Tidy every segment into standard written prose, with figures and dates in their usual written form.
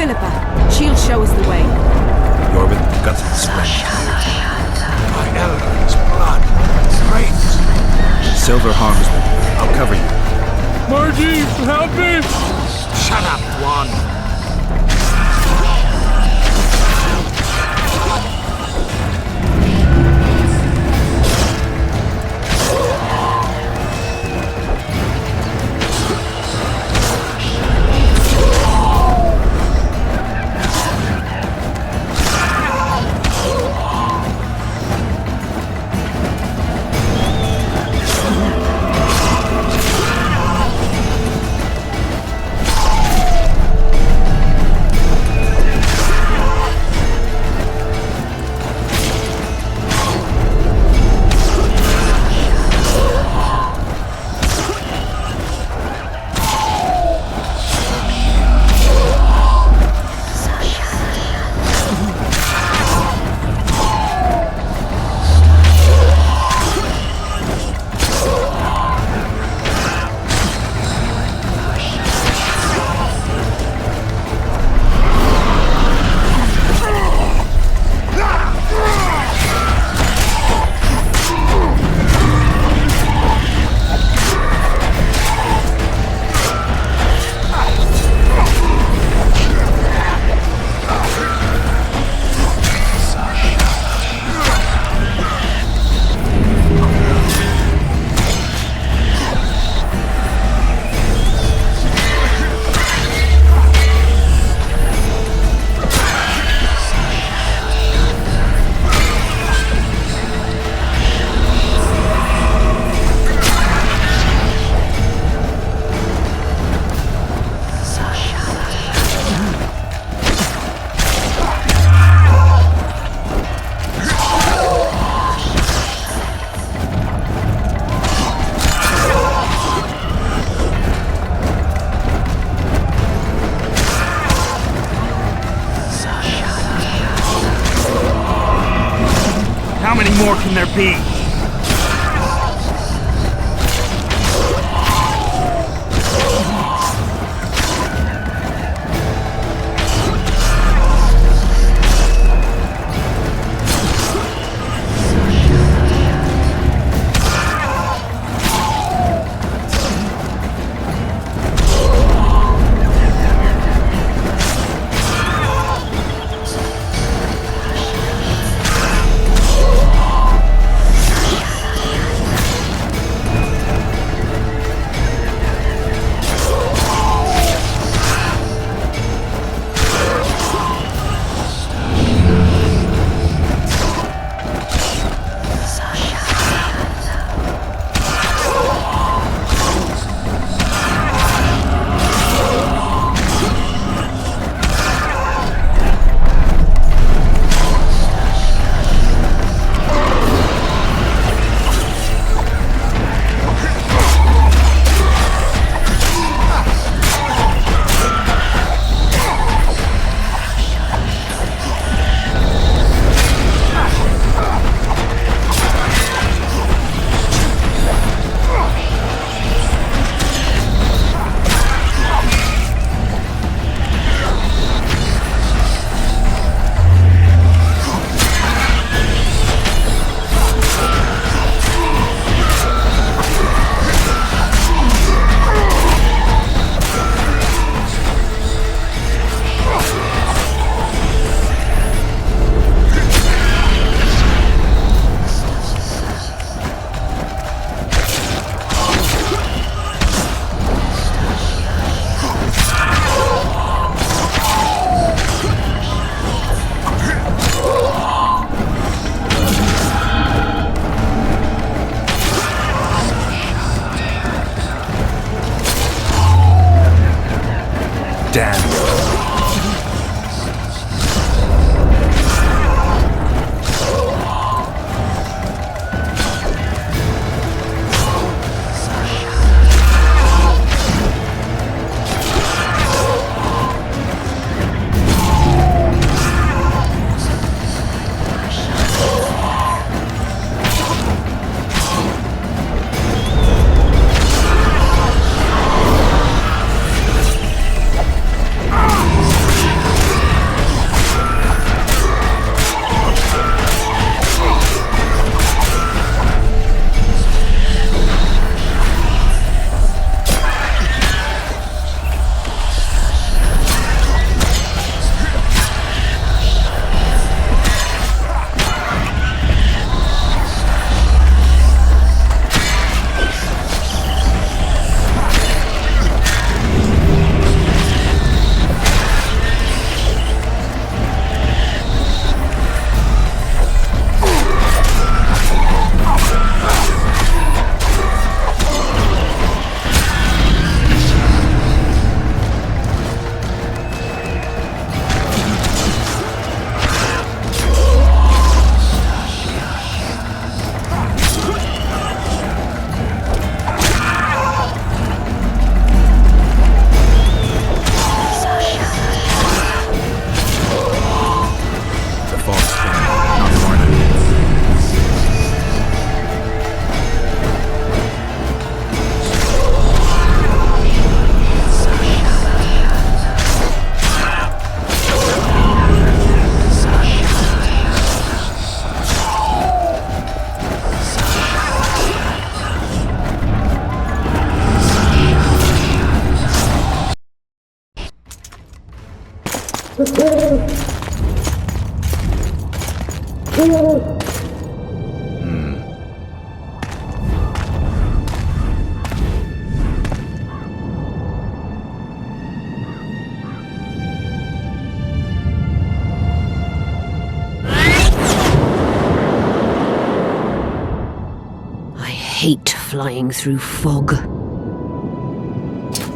Philippa. She'll show us the way. You're with the guts of the spring. My elders, blood, grace. Silver harms them. I'll cover you. Margie, help me! Shut up, Juan. How many more can there be? I hate flying through fog.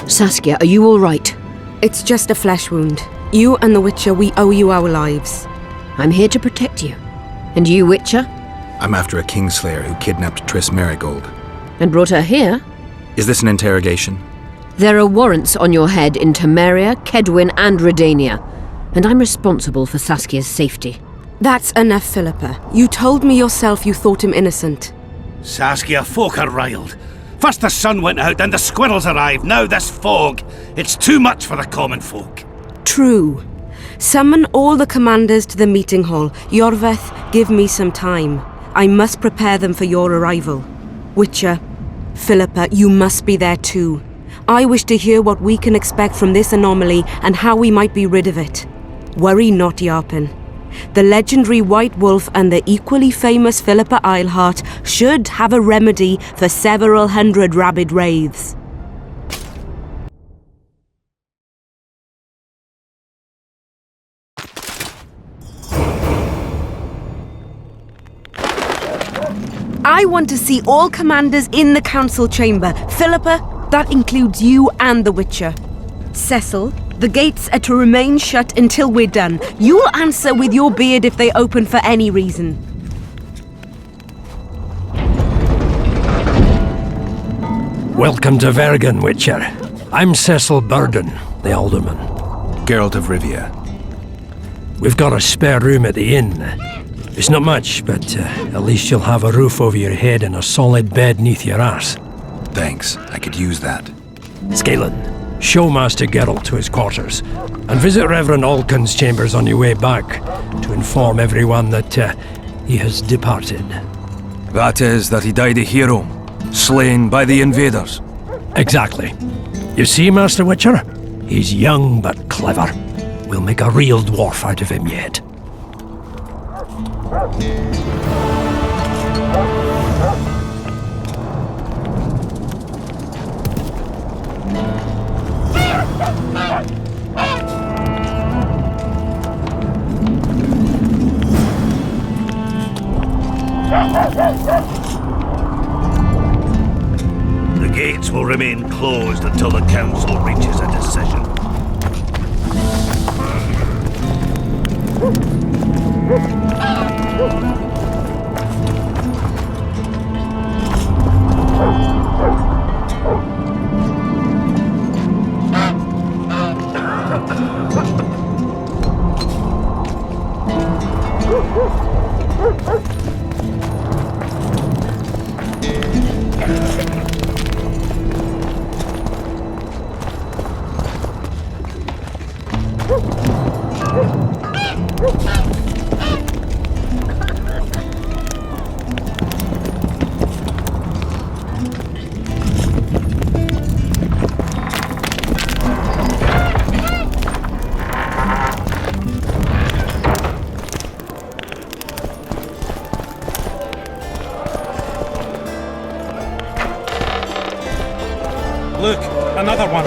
Saskia, are you all right? It's just a flesh wound. You and the Witcher, we owe you our lives. I'm here to protect you. And you, Witcher? I'm after a Kingslayer who kidnapped Triss Marigold. And brought her here? Is this an interrogation? There are warrants on your head in Temeria, Kedwin, and Redania. And I'm responsible for Saskia's safety. That's enough, Philippa. You told me yourself you thought him innocent. Saskia, folk are riled. First the sun went out, then the squirrels arrived, now this fog. It's too much for the common folk. True. Summon all the commanders to the meeting hall. Yorveth, give me some time. I must prepare them for your arrival. Witcher, Philippa, you must be there too. I wish to hear what we can expect from this anomaly and how we might be rid of it. Worry not, Yarpen. The legendary White Wolf and the equally famous Philippa Eilhart should have a remedy for several hundred rabid wraiths. I want to see all commanders in the council chamber. Philippa, that includes you and the Witcher. Cecil, the gates are to remain shut until we're done. You'll answer with your beard if they open for any reason. Welcome to Vergen, Witcher. I'm Cecil Burden, the Alderman. Geralt of Rivia. We've got a spare room at the inn. It's not much, but at least you'll have a roof over your head and a solid bed neath your arse. Thanks, I could use that. Scalen, show Master Geralt to his quarters, and visit Reverend Alkin's chambers on your way back to inform everyone that he has departed. That is, that he died a hero, slain by the invaders. Exactly. You see, Master Witcher? He's young but clever. We'll make a real dwarf out of him yet. The gates will remain closed until the council reaches a decision. Look, another one.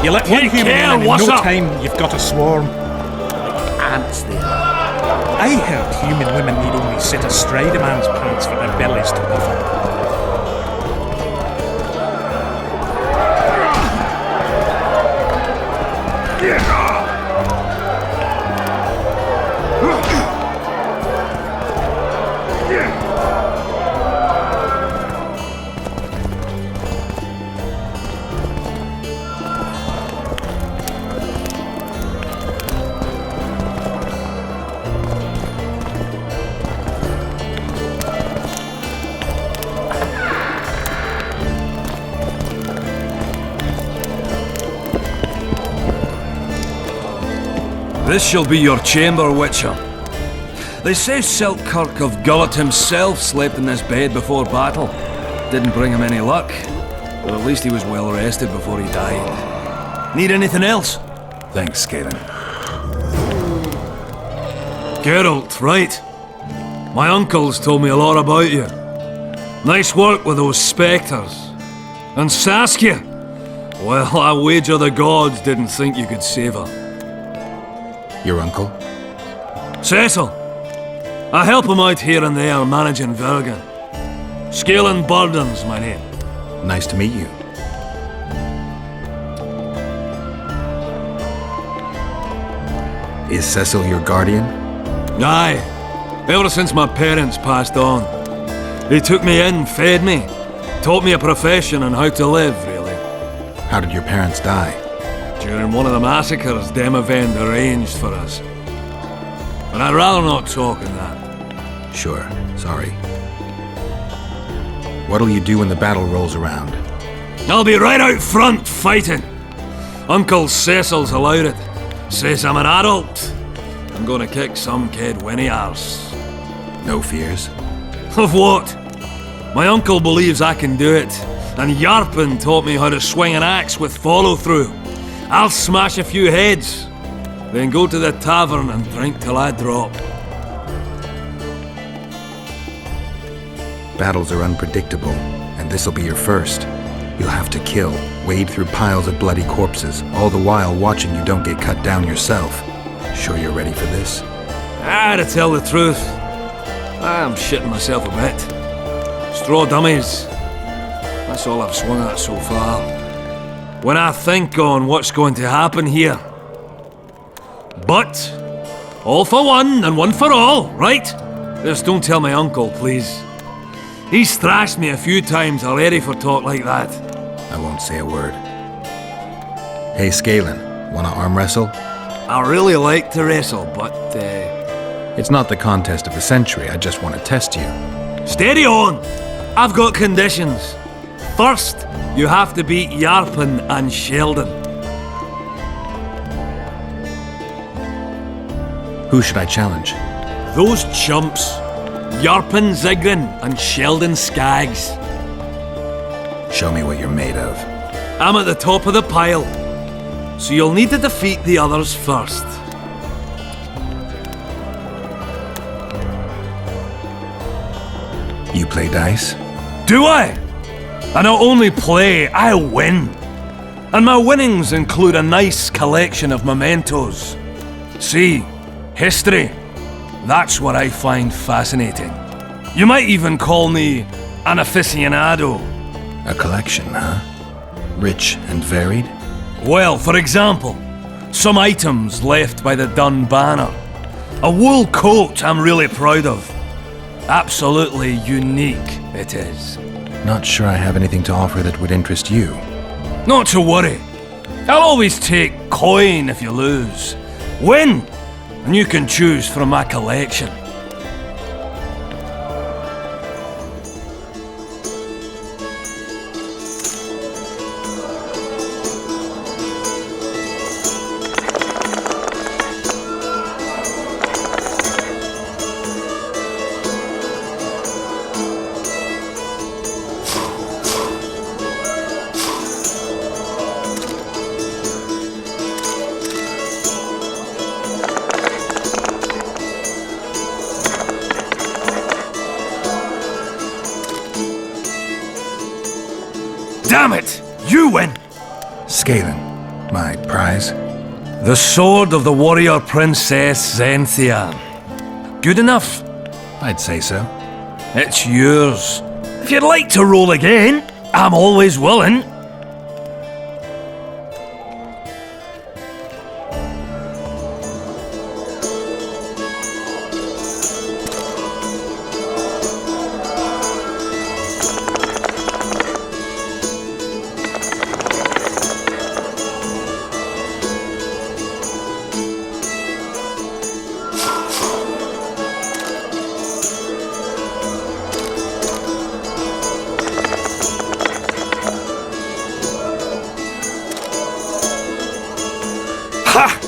You let one human in and in no time you've got a swarm. Ants there. I heard human women need only sit astride a man's pants for their bellies to puff up. This shall be your chamber, Witcher. They say Selkirk of Gullet himself slept in this bed before battle. Didn't bring him any luck, but at least he was well rested before he died. Need anything else? Thanks, Scalen. Geralt, right. My uncle's told me a lot about you. Nice work with those spectres. And Saskia? Well, I wager the gods didn't think you could save her. Your uncle? Cecil. I help him out here and there managing Vergen. Scaling Burden's my name. Nice to meet you. Is Cecil your guardian? Aye. Ever since my parents passed on. He took me in, fed me, taught me a profession and how to live, really. How did your parents die? During one of the massacres Demavend arranged for us. But I'd rather not talk on that. Sure, sorry. What'll you do when the battle rolls around? I'll be right out front fighting. Uncle Cecil's allowed it. Says I'm an adult. I'm gonna kick some kid when he asks. No fears? Of what? My uncle believes I can do it, and Yarpen taught me how to swing an axe with follow-through. I'll smash a few heads, then go to the tavern and drink till I drop. Battles are unpredictable, and this'll be your first. You'll have to kill, wade through piles of bloody corpses, all the while watching you don't get cut down yourself. Sure you're ready for this? To tell the truth, I'm shitting myself a bit. Straw dummies. That's all I've swung at so far. When I think on what's going to happen here. But, all for one and one for all, right? Just don't tell my uncle, please. He's thrashed me a few times already for talk like that. I won't say a word. Hey, Scalen, wanna arm wrestle? I really like to wrestle, but, It's not the contest of the century, I just want to test you. steady on! I've got conditions. First, you have to beat Yarpen and Sheldon. Who should I challenge? Those chumps. Yarpen Zigrin and Sheldon Skaggs. Show me what you're made of. I'm at the top of the pile, so you'll need to defeat the others first. You play dice? Do I? I not only play, I win. And my winnings include a nice collection of mementos. See, history. That's what I find fascinating. You might even call me an aficionado. A collection, huh? Rich and varied? Well, for example, some items left by the Dun Banner. A wool coat I'm really proud of. Absolutely unique, it is. Not sure I have anything to offer that would interest you. Not to worry. I'll always take coin if you lose. Win! And you can choose from my collection. Damn it! You win! Scalen, my prize? The sword of the warrior princess Zenthia. Good enough? I'd say so. It's yours. If you'd like to roll again, I'm always willing. Ha!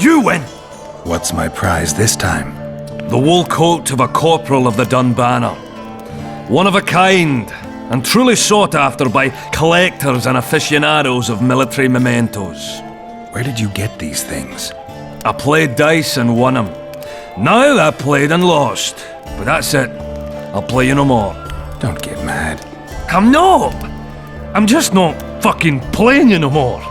You win! What's my prize this time? The wool coat of a corporal of the Dunbanner. One of a kind, and truly sought after by collectors and aficionados of military mementos. Where did you get these things? I played dice and won them. Now I played and lost. But that's it. I'll play you no more. Don't get mad. I'm not! I'm just not fucking playing you no more.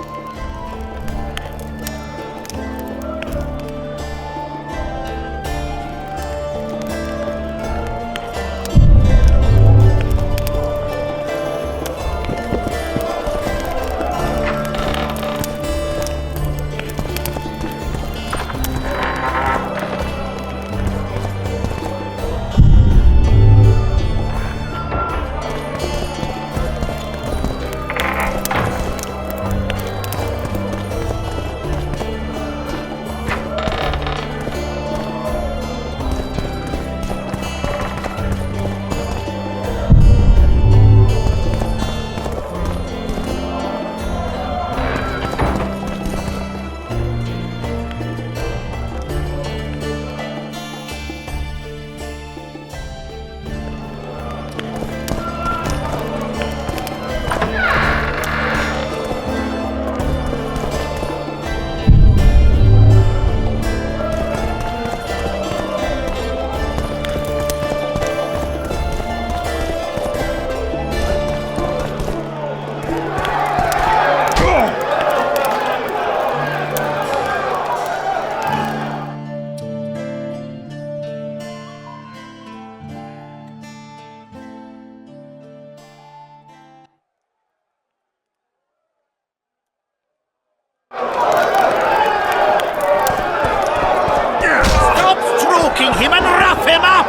Him and rough him up!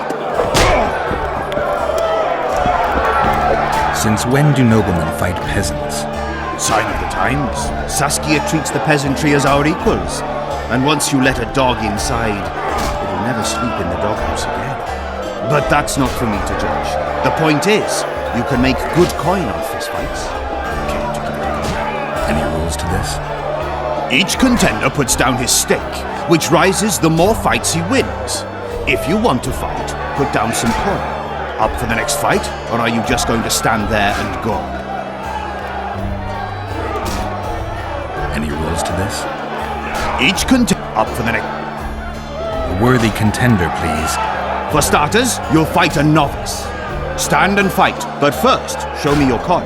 Since when do noblemen fight peasants? Sign of the times. Saskia treats the peasantry as our equals. And once you let a dog inside, it'll never sleep in the doghouse again. But that's not for me to judge. The point is, you can make good coin on fistfights. Care to give it a go? Any rules to this? Each contender puts down his stake, which rises the more fights he wins. If you want to fight, put down some coin. Up for the next fight, or are you just going to stand there and go? Any rules to this? Each contender up for the next... A worthy contender, please. For starters, you'll fight a novice. Stand and fight, but first, show me your coin.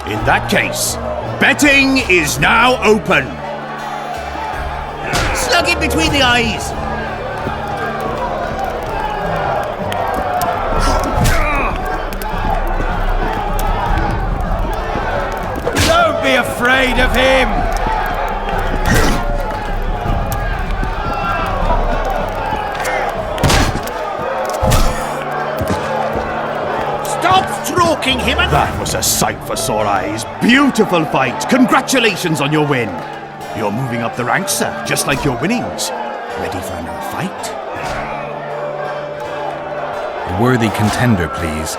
In that case, betting is now open. Slug it between the eyes. Don't be afraid of him! Stop stroking him and... That was a sight for sore eyes. Beautiful fight. Congratulations on your win. You're moving up the ranks, sir, just like your winnings. Ready for another fight? A worthy contender, please.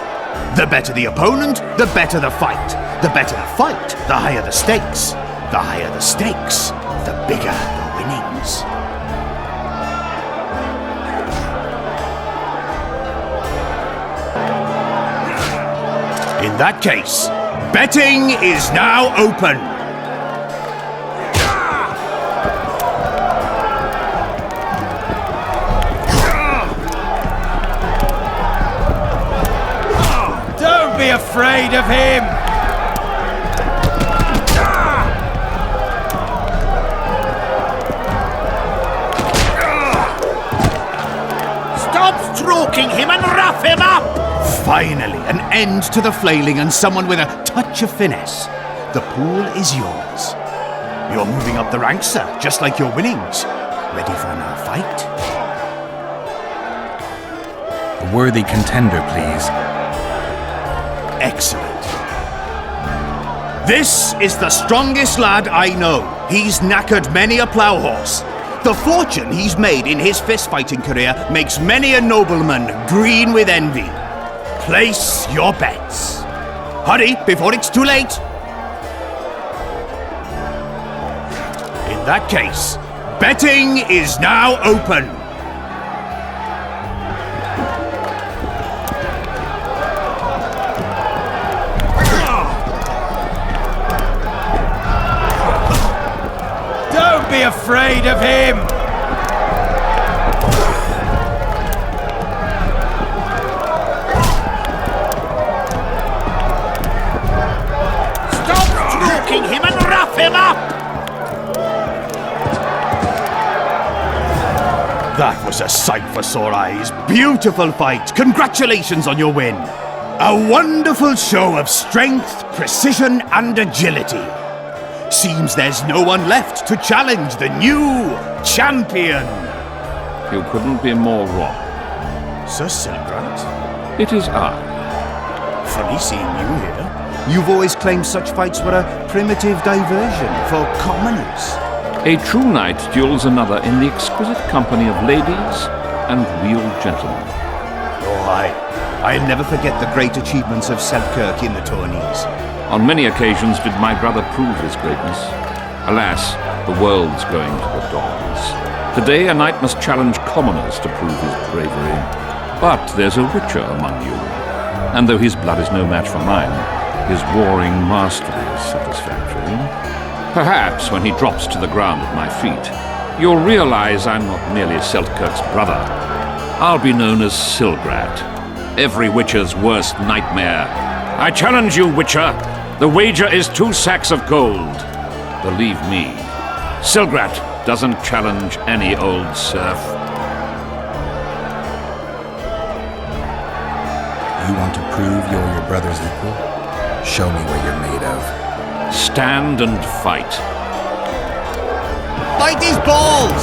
The better the opponent, the better the fight. The better the fight, the higher the stakes. The higher the stakes, the bigger the winnings. In that case, betting is now open. Don't be afraid of him! Stop stroking him and rough him up! Finally, an end to the flailing and someone with a touch of finesse. The pool is yours. You're moving up the ranks, sir, just like your winnings. Ready for another fight? A worthy contender, please. Excellent. This is the strongest lad I know. He's knackered many a plough horse. The fortune he's made in his fist-fighting career makes many a nobleman green with envy. Place your bets. Hurry, before it's too late. that case, betting is now open. Don't be afraid of him! Stop stroking him and rough him up! That was a sight for sore eyes. Beautiful fight. Congratulations on your win. A wonderful show of strength, precision, and agility. Seems there's no one left to challenge the new champion. You couldn't be more wrong. Sir Silgrat? It is I. Funny seeing you here. You've always claimed such fights were a primitive diversion for commoners. A true knight duels another in the exquisite company of ladies and real gentlemen. Oh, I'll never forget the great achievements of Selkirk in the tourneys. On many occasions did my brother prove his greatness. Alas, the world's going to the dogs. Today a knight must challenge commoners to prove his bravery. But there's a witcher among you. And though his blood is no match for mine, his warring mastery is satisfactory. Perhaps when he drops to the ground at my feet, you'll realize I'm not merely Selkirk's brother. I'll be known as Silgrat, every witcher's worst nightmare. I challenge you, witcher. The wager is 2 sacks of gold. Believe me, Silgrat doesn't challenge any old serf. You want to prove you're your brother's equal? Show me what you're made of. Stand and fight. Bite his balls!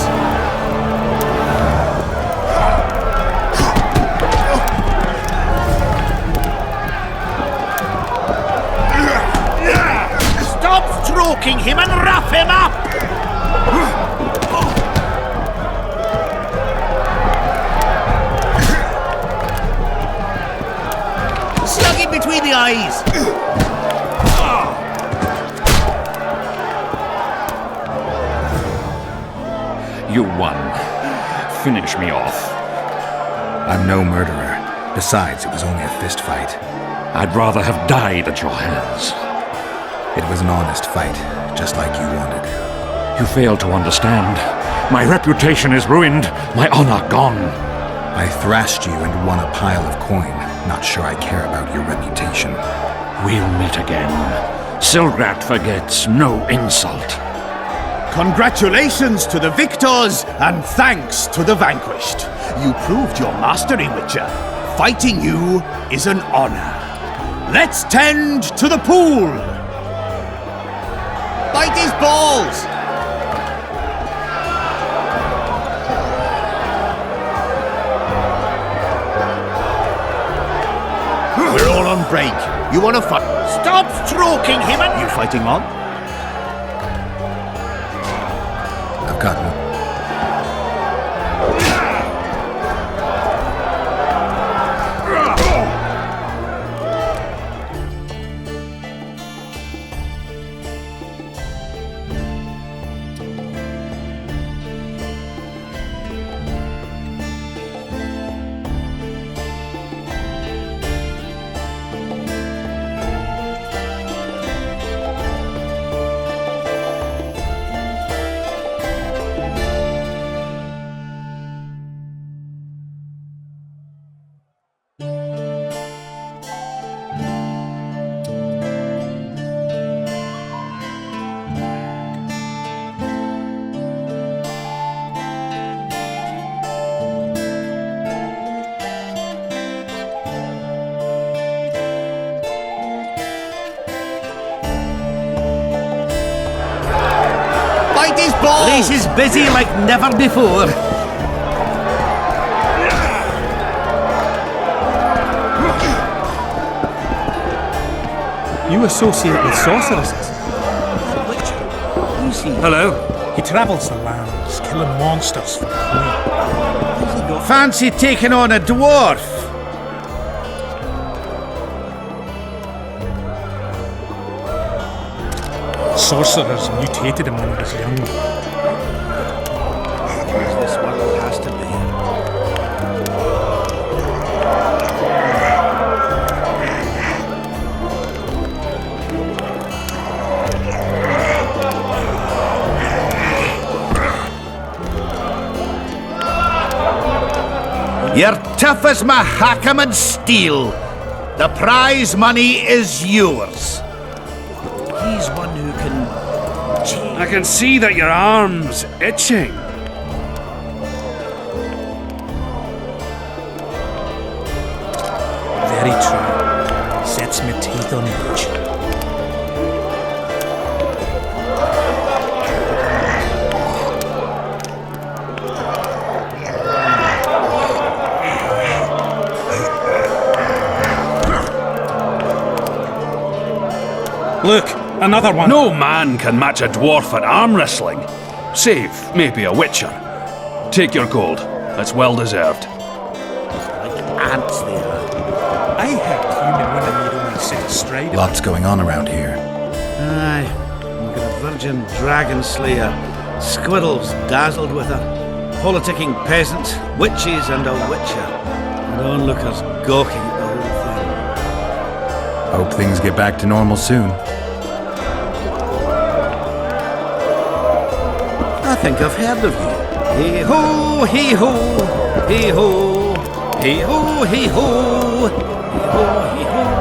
Stop stroking him and rough him up! Slug him between the eyes! You won. Finish me off. I'm no murderer. Besides, it was only a fist fight. I'd rather have died at your hands. It was an honest fight, just like you wanted. You fail to understand. My reputation is ruined, my honor gone. I thrashed you and won a pile of coin. Not sure I care about your reputation. We'll meet again. Silgrat forgets no insult. Congratulations to the victors, and thanks to the vanquished. You proved your mastery, Witcher. Fighting you is an honor. Let's tend to the pool! Bite his balls! We're all on break. You want to fight? Stop stroking him and... You fighting on? I've got one. Bite his balls! Place is busy like never before. You associate with sorceresses. Who's he? Hello? He travels the lands, killing monsters for coin. Fancy taking on a dwarf? Sorcerers mutated him when he was young. You're tough as Mahakam steel. The prize money is yours. He's one who can change. I can see that your arm's itching. Very true. Sets me teeth on edge. Look, another one. No man can match a dwarf at arm wrestling, save maybe a witcher. Take your gold. It's well deserved. Ants they are. I heard human women need only sit astride. Lots going on around here. Aye, we've got a virgin dragon slayer, squirrels dazzled with her, politicking peasants, witches and a witcher, and onlookers gawking at the whole thing. Hope things get back to normal soon. I think I've heard of you. Hey-ho, hey-ho, hey-ho, hey-ho, hey-ho, hey-ho, hey-ho.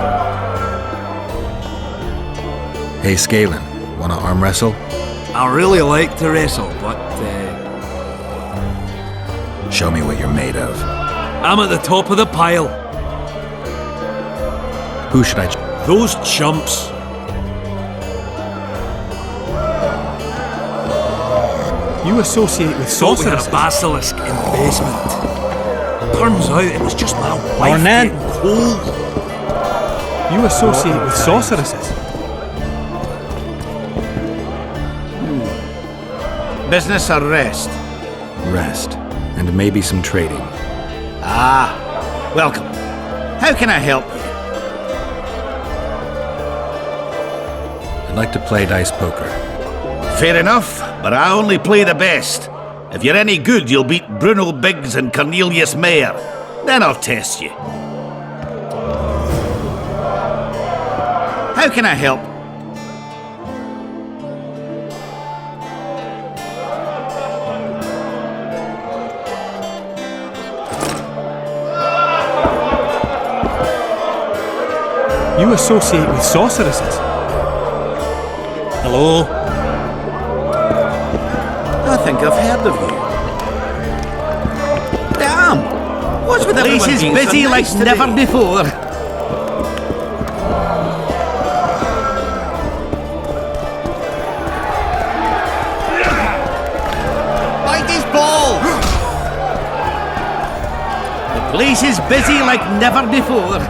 Hey, Scalen, wanna arm wrestle? I really like to wrestle, but Show me what you're made of. I'm at the top of the pile. Who should I Those chumps. You associate with Thought we had sorceresses. a basilisk in the basement. Turns out it was just my wife Nan. getting cold. You associate with sorceresses. Business or rest? rest? And maybe some trading. Ah, welcome. How can I help you? I'd like to play dice poker. Fair enough, but I only play the best. If you're any good, you'll beat Bruno Biggs and Cornelius Mayer. Then I'll test you. How can I help? You associate with sorceresses. Hello? I think I've heard of you. Damn! What's with everyone being so busy like never before? Bite his balls! The place is busy like never before.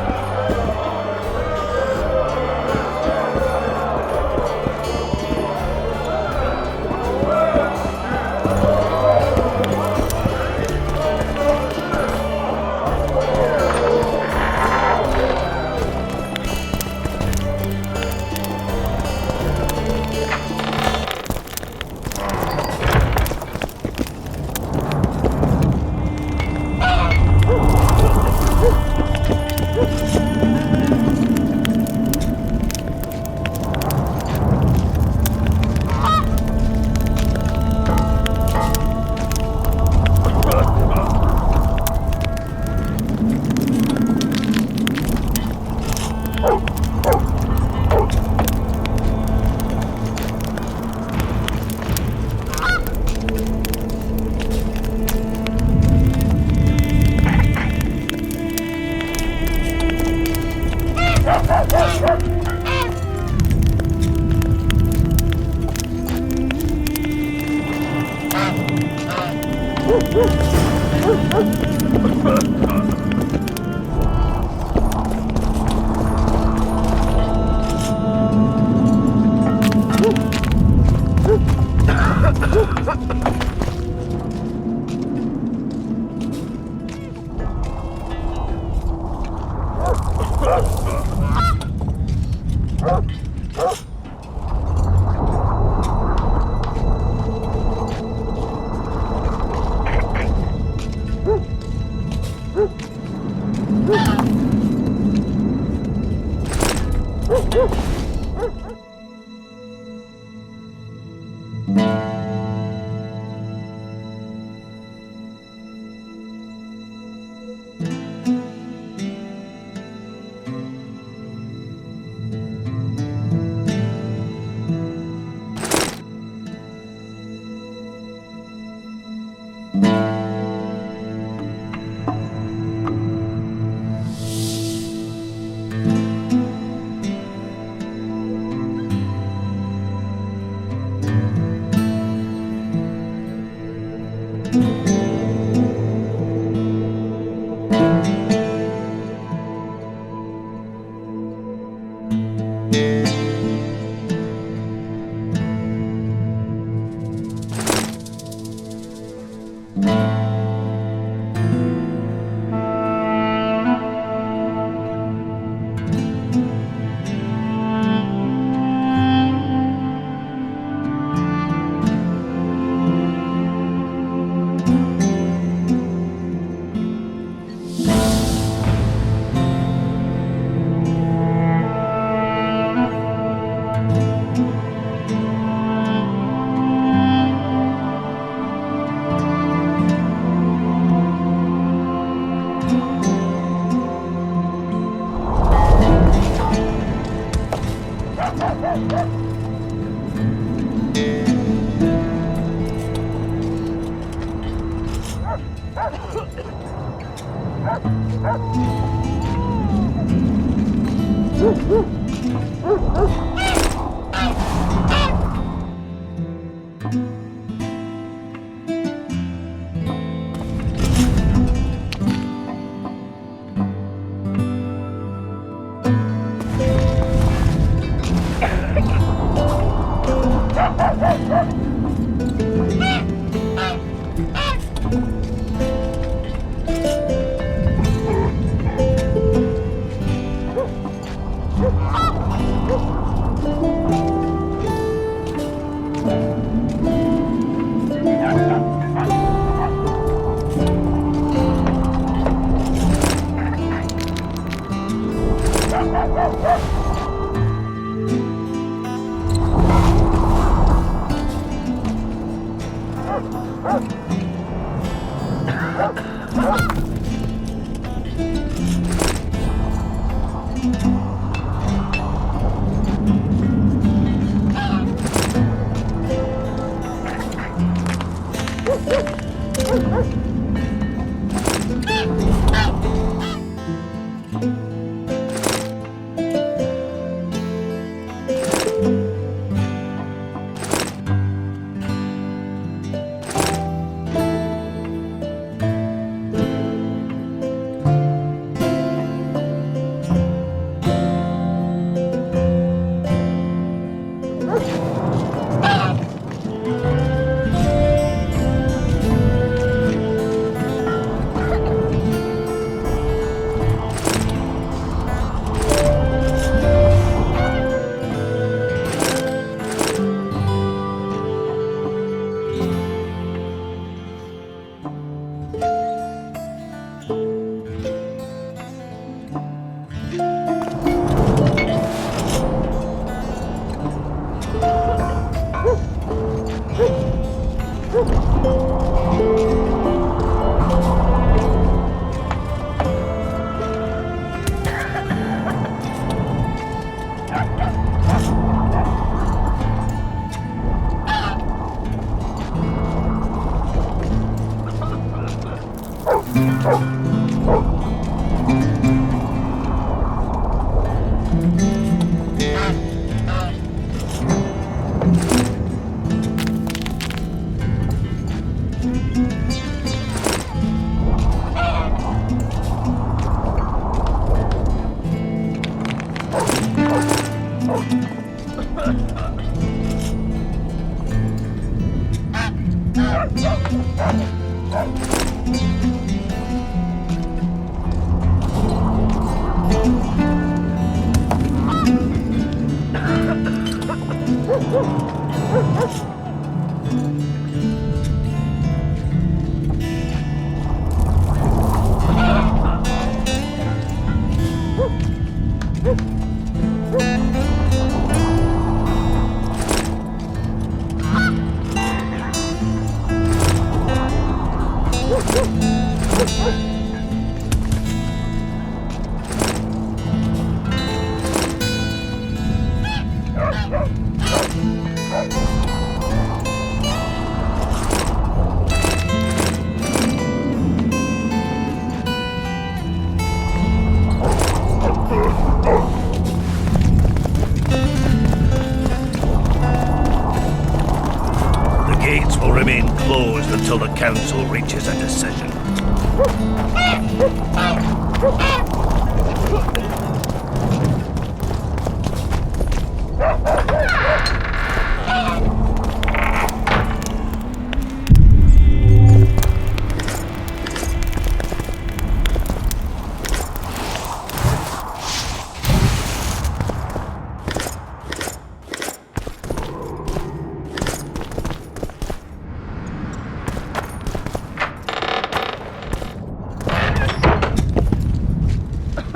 Until the council reaches a decision.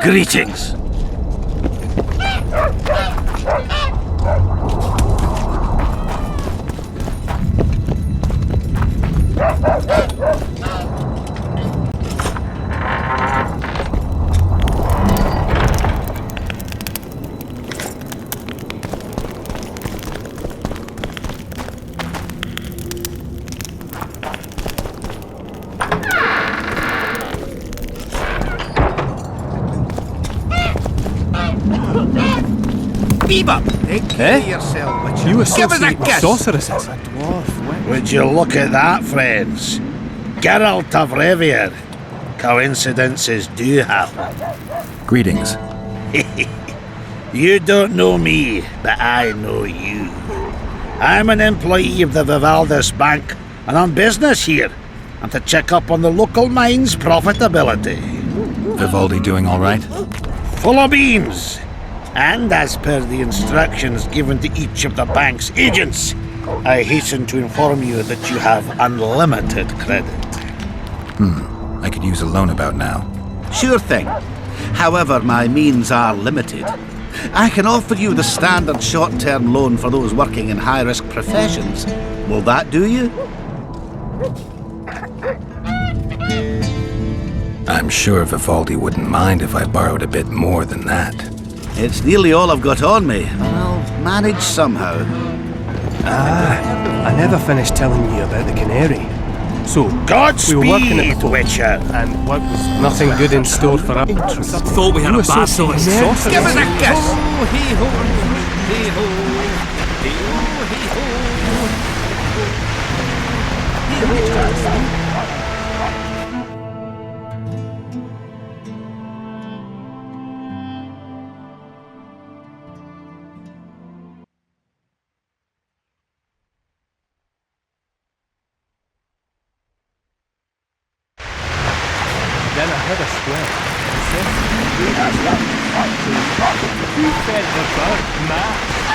Greetings! Bebop! Take care of yourself, Witcher. You Give us a associate with kiss! sorceresses. Would you look at that, friends? Geralt of Rivia. Coincidences do happen. Greetings. You don't know me, but I know you. I'm an employee of the Vivaldis Bank, and on business here. I'm to check up on the local mine's profitability. Vivaldi doing all right? Full of beans. And as per the instructions given to each of the bank's agents, I hasten to inform you that you have unlimited credit. I could use a loan about now. Sure thing. However, my means are limited. I can offer you the standard short-term loan for those working in high-risk professions. Will that do you? I'm sure Vivaldi wouldn't mind if I borrowed a bit more than that. It's nearly all I've got on me, and I'll manage somehow. I never finished telling you about the canary. So, Godspeed, we were working at the fort, Witcher. and what was nothing good in store for us. Thought we had a basilisk. Give us a kiss! Then I heard a square. Who fed the bird mass?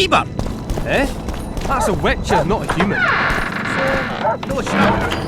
Eber! Eh? That's a witcher, not a human. No shout.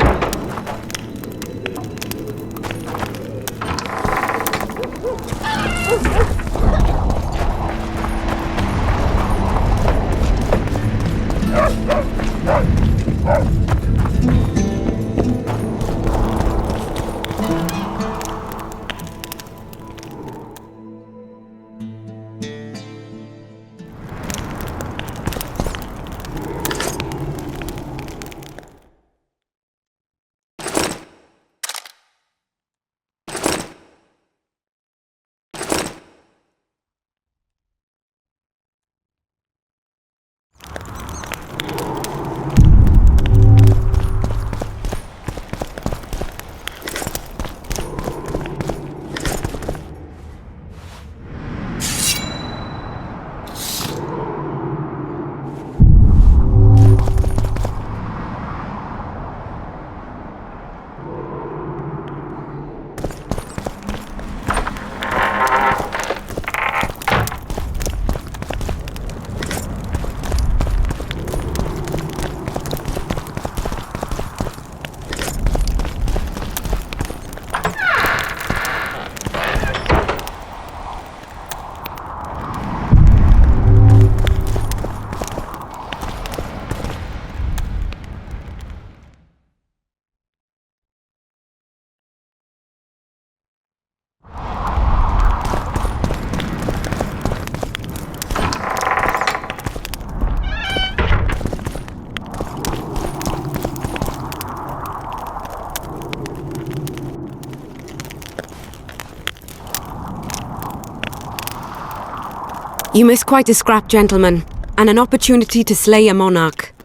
You missed quite a scrap, gentlemen, and an opportunity to slay a monarch.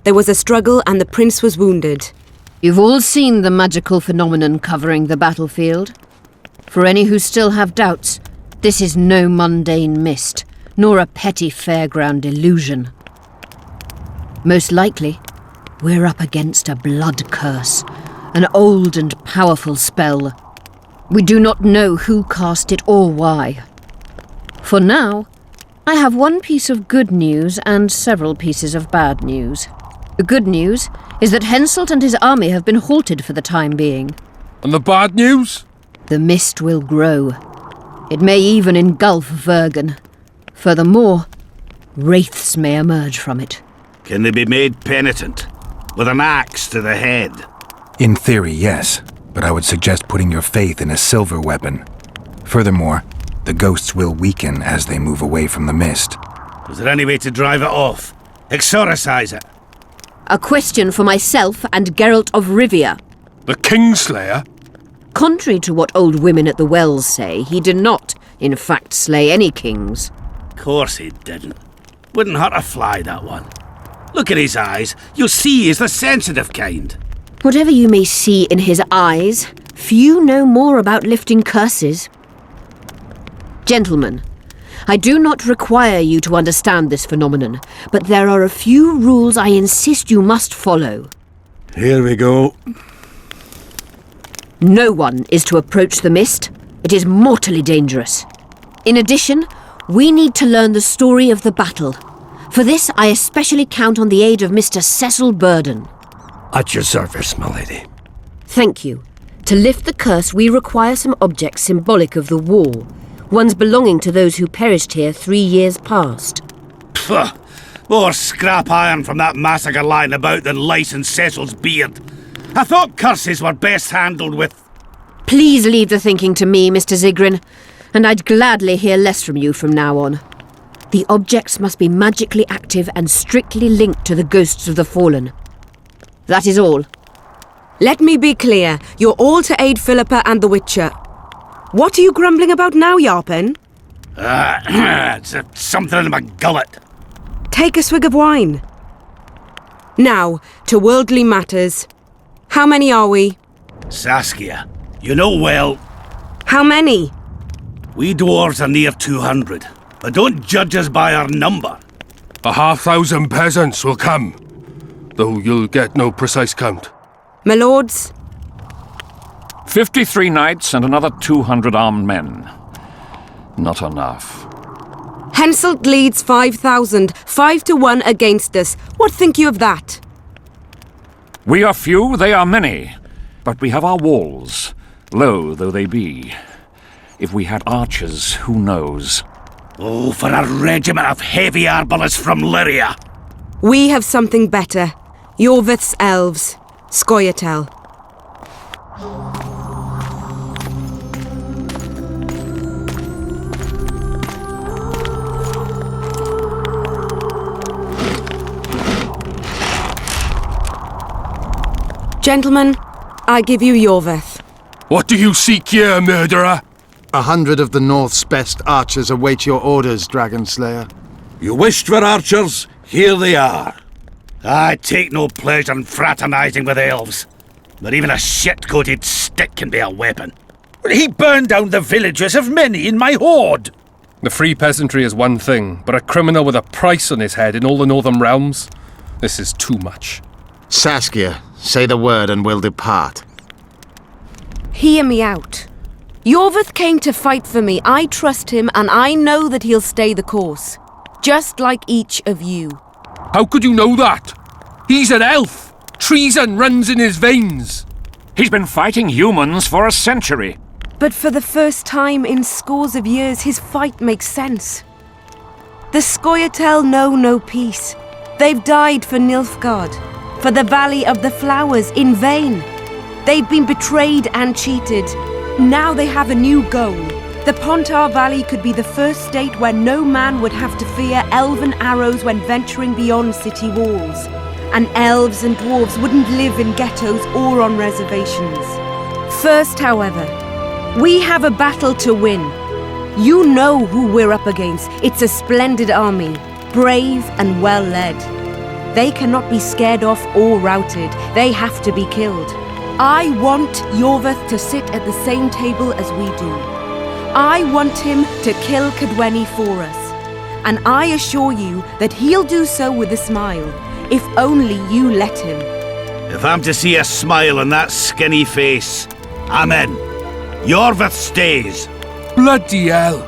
There was a struggle and the prince was wounded. You've all seen the magical phenomenon covering the battlefield. For any who still have doubts, this is no mundane mist, nor a petty fairground illusion. Most likely, we're up against a blood curse, an old and powerful spell. We do not know who cast it or why. For now, I have one piece of good news and several pieces of bad news. The good news is that Henselt and his army have been halted for the time being. And the bad news? The mist will grow. It may even engulf Vergen. Furthermore, wraiths may emerge from it. Can they be made penitent? With an axe to the head? In theory, yes, but I would suggest putting your faith in a silver weapon. Furthermore, the ghosts will weaken as they move away from the mist. Is there any way to drive it off? Exorcise it? A question for myself and Geralt of Rivia. The Kingslayer? Contrary to what old women at the wells say, he did not, in fact, slay any kings. Course he didn't. Wouldn't hurt a fly, that one. Look at his eyes. You'll see he's the sensitive kind. Whatever you may see in his eyes, few know more about lifting curses. Gentlemen, I do not require you to understand this phenomenon, but there are a few rules I insist you must follow. Here we go. No one is to approach the mist. It is mortally dangerous. In addition, we need to learn the story of the battle. For this, I especially count on the aid of Mr. Cecil Burden. At your service, my lady. Thank you. To lift the curse, we require some objects symbolic of the war. Ones belonging to those who perished here 3 years past. Pfft! More scrap iron from that massacre lying about than lice in Cecil's beard. I thought curses were best handled with... Please leave the thinking to me, Mr. Zigrin, and I'd gladly hear less from you from now on. The objects must be magically active and strictly linked to the ghosts of the fallen. That is all. Let me be clear. You're all to aid Philippa and the Witcher. What are you grumbling about now, Yarpen? It's something in my gullet. Take a swig of wine. Now, to worldly matters. How many are we? Saskia, you know well... How many? We dwarves are near 200, but don't judge us by our number. 1,500 peasants will come, though you'll get no precise count. My lords? 53 knights and another 200 armed men. Not enough. Henselt leads 5,000, 5 to 1 against us. What think you of that? We are few, they are many. But we have our walls, low though they be. If we had archers, who knows? Oh, for a regiment of heavy arbalists from Lyria! We have something better. Yorvith's elves. Scoia'tael. Gentlemen, I give you Yorvith. What do you seek here, murderer? 100 of the North's best archers await your orders, Dragon Slayer. You wished for archers? Here they are. I take no pleasure in fraternizing with elves, but even a shit-coated stick can be a weapon. He burned down the villages of many in my horde. The free peasantry is one thing, but a criminal with a price on his head in all the Northern realms? This is too much. Saskia, say the word and we'll depart. Hear me out. Yorvith came to fight for me. I trust him, and I know that he'll stay the course. Just like each of you. How could you know that? He's an elf. Treason runs in his veins. He's been fighting humans for a century. But for the first time in scores of years, his fight makes sense. The Scoia'tael know no peace. They've died for Nilfgaard, for the Valley of the Flowers, in vain. They've been betrayed and cheated. Now they have a new goal. The Pontar Valley could be the first state where no man would have to fear elven arrows when venturing beyond city walls. And elves and dwarves wouldn't live in ghettos or on reservations. First, however, we have a battle to win. You know who we're up against. It's a splendid army, brave and well led. They cannot be scared off or routed. They have to be killed. I want Yorvith to sit at the same table as we do. I want him to kill Cadweni for us. And I assure you that he'll do so with a smile, if only you let him. If I'm to see a smile on that skinny face, I'm in. Yorvith stays. Bloody hell.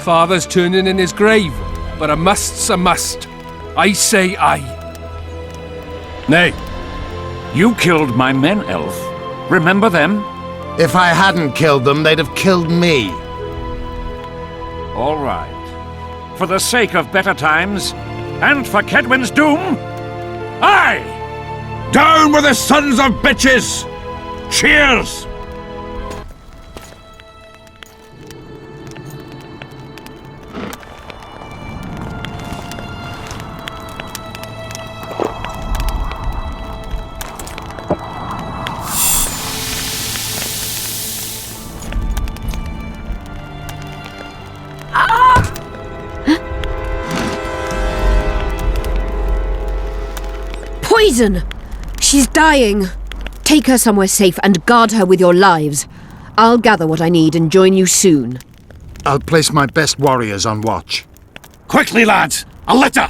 Father's turning in his grave, but a must's a must. I say aye. Nay. You killed my men, Elf. Remember them? If I hadn't killed them, they'd have killed me. All right. For the sake of better times, and for Kedwin's doom, aye! Down with the sons of bitches! Cheers! Poison! She's dying. Take her somewhere safe and guard her with your lives. I'll gather what I need and join you soon. I'll place my best warriors on watch. Quickly, lads! A litter!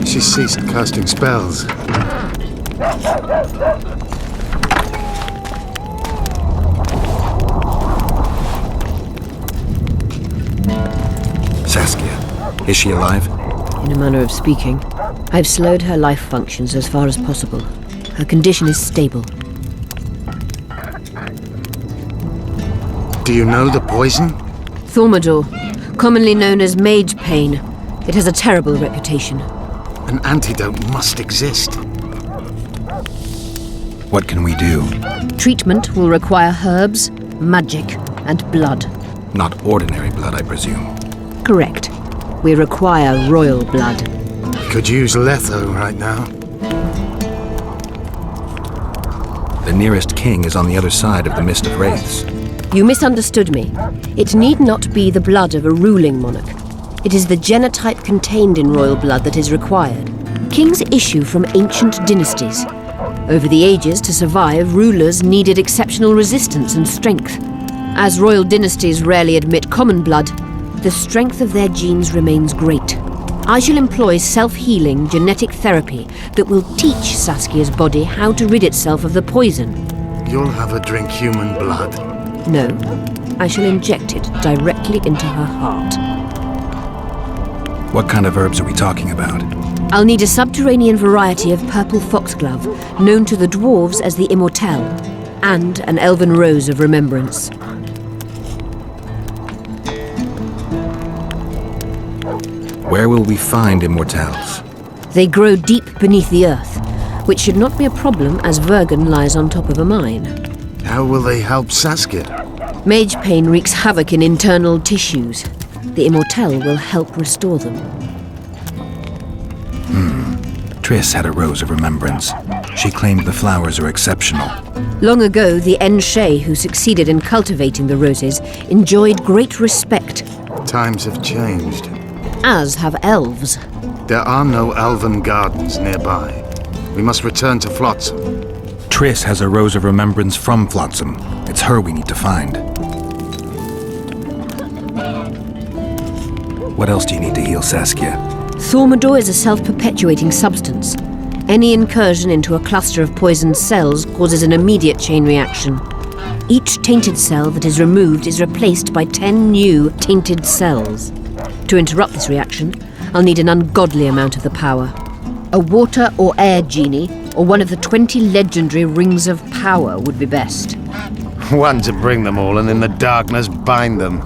She ceased casting spells. Saskia, is she alive? In a manner of speaking. I've slowed her life functions as far as possible. Her condition is stable. Do you know the poison? Thaumadour, commonly known as mage pain. It has a terrible reputation. An antidote must exist. What can we do? Treatment will require herbs, magic, and blood. Not ordinary blood, I presume. Correct. We require royal blood. Could use Letho right now. The nearest king is on the other side of the Mist of Wraiths. You misunderstood me. It need not be the blood of a ruling monarch. It is the genotype contained in royal blood that is required. Kings issue from ancient dynasties. Over the ages, to survive, rulers needed exceptional resistance and strength. As royal dynasties rarely admit common blood, the strength of their genes remains great. I shall employ self-healing genetic therapy that will teach Saskia's body how to rid itself of the poison. You'll have her drink human blood? No, I shall inject it directly into her heart. What kind of herbs are we talking about? I'll need a subterranean variety of purple foxglove, known to the dwarves as the immortelle, and an elven rose of remembrance. Where will we find immortelles? They grow deep beneath the earth, which should not be a problem as Vergen lies on top of a mine. How will they help Saskia? Mage pain wreaks havoc in internal tissues. The immortelle will help restore them. Triss had a rose of remembrance. She claimed the flowers are exceptional. Long ago, the Enshe who succeeded in cultivating the roses enjoyed great respect, Times have changed. as have elves. There are no elven gardens nearby. We must return to Flotsam. Triss has a rose of remembrance from Flotsam. It's her we need to find. What else do you need to heal Saskia? Thaumadour is a self-perpetuating substance. Any incursion into a cluster of poisoned cells causes an immediate chain reaction. Each tainted cell that is removed is replaced by 10 new tainted cells. To interrupt this reaction, I'll need an ungodly amount of the power. A water or air genie, or one of the 20 legendary rings of power would be best. One to bring them all and in the darkness bind them.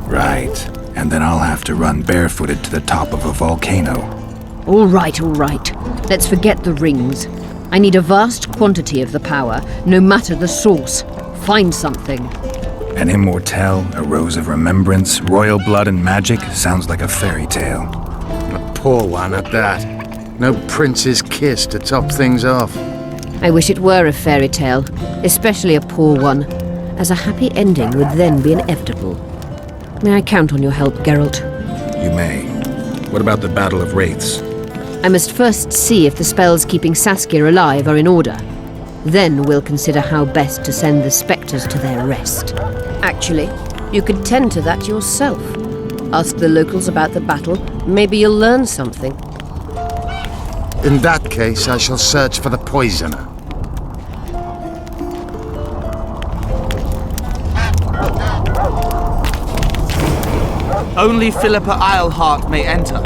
Right. And then I'll have to run barefooted to the top of a volcano. All right. Let's forget the rings. I need a vast quantity of the power, no matter the source. Find something. An immortelle, a rose of remembrance, royal blood and magic sounds like a fairy tale. A poor one at that. No prince's kiss to top things off. I wish it were a fairy tale, especially a poor one, as a happy ending would then be inevitable. May I count on your help, Geralt? You may. What about the Battle of Wraiths? I must first see if the spells keeping Saskia alive are in order. Then we'll consider how best to send the spectres to their rest. Actually, you could tend to that yourself. Ask the locals about the battle. Maybe you'll learn something. In that case, I shall search for the poisoner. Only Philippa Eilhart may enter.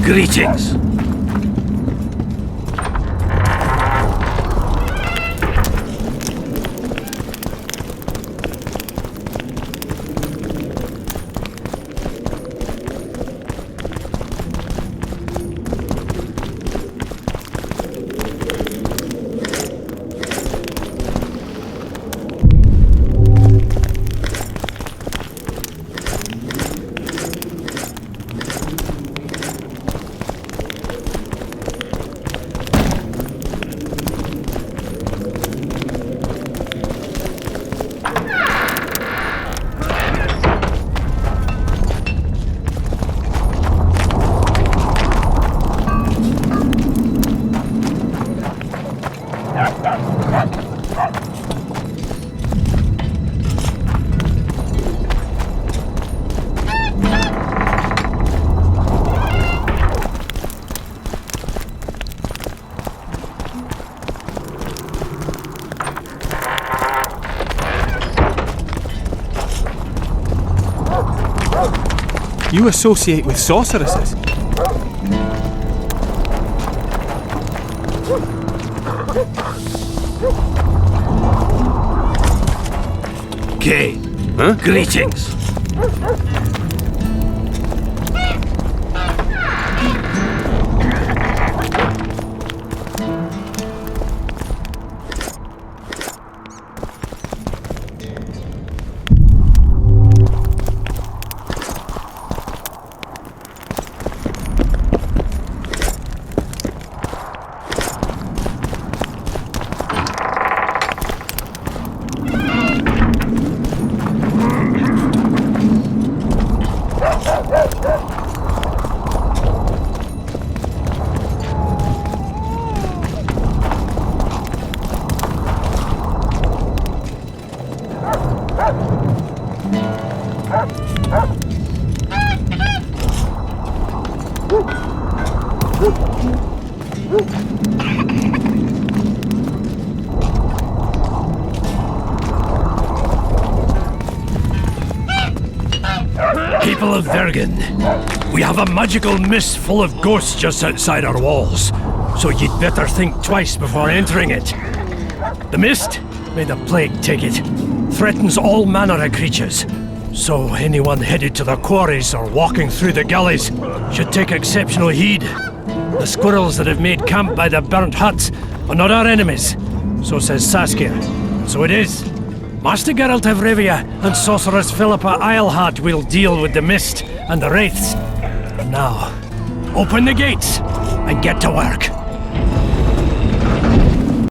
Greetings. You associate with sorceresses? Okay. Huh? Greetings. People of Vergen, we have a magical mist full of ghosts just outside our walls, so you'd better think twice before entering it. The mist, may the plague take it, threatens all manner of creatures, so anyone headed to the quarries or walking through the gullies should take exceptional heed. The squirrels that have made camp by the burnt huts are not our enemies, so says Saskia, and so it is. Master Geralt of Rivia and Sorceress Philippa Eilhart will deal with the mist and the wraiths. And now, open the gates and get to work.